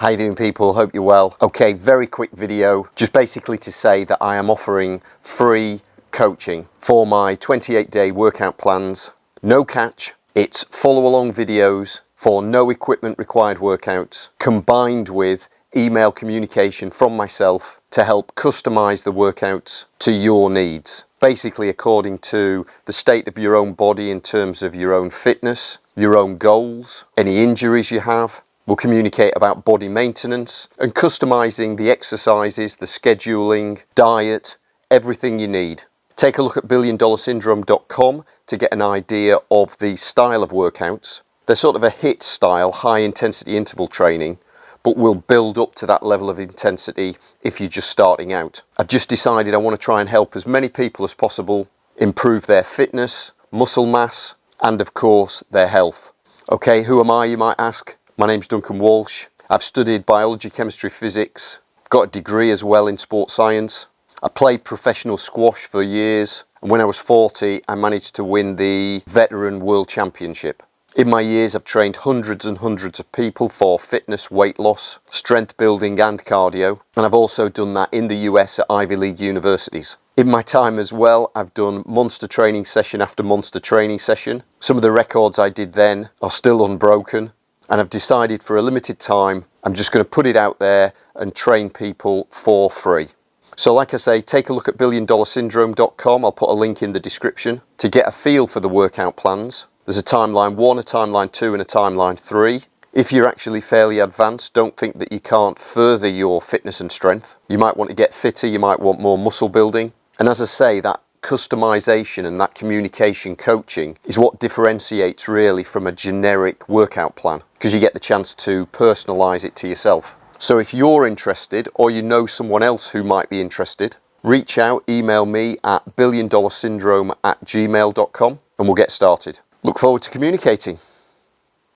How you doing, people? Hope you're well. Okay, very quick video, just basically to say that I am offering free coaching for my 28-day workout plans. No catch. It's follow along videos for no equipment required workouts, combined with email communication from myself to help customize the workouts to your needs. Basically according to the state of your own body in terms of your own fitness, your own goals, any injuries you have. We'll communicate about body maintenance and customizing the exercises, the scheduling, diet, everything you need. Take a look at billiondollarsyndrome.com to get an idea of the style of workouts. They're sort of a HIIT style, high intensity interval training, but will build up to that level of intensity if you're just starting out. I've just decided I want to try and help as many people as possible improve their fitness, muscle mass, and of course their health. Okay, who am I, you might ask? My name's Duncan Walsh. I've studied biology, chemistry, physics, got a degree as well in sports science. I played professional squash for years, and when I was 40 I managed to win the Veteran World Championship. In my years I've trained hundreds and hundreds of people for fitness, weight loss, strength building and cardio, and I've also done that in the US at Ivy League universities. In my time as well, I've done monster training session after monster training session. Some of the records I did then are still unbroken, and I've decided for a limited time I'm just going to put it out there and train people for free. So like I say, take a look at billiondollarsyndrome.com. I'll put a link in the description to get a feel for the workout plans. There's a timeline 1, a timeline 2 and a timeline 3. If you're actually fairly advanced, don't think that you can't further your fitness and strength. You might want to get fitter, you might want more muscle building. And as I say, that customization and that communication coaching is what differentiates really from a generic workout plan, because you get the chance to personalize it to yourself. So if you're interested, or you know someone else who might be interested, reach out, email me at billiondollarsyndrome@gmail.com and we'll get started. Look forward to communicating.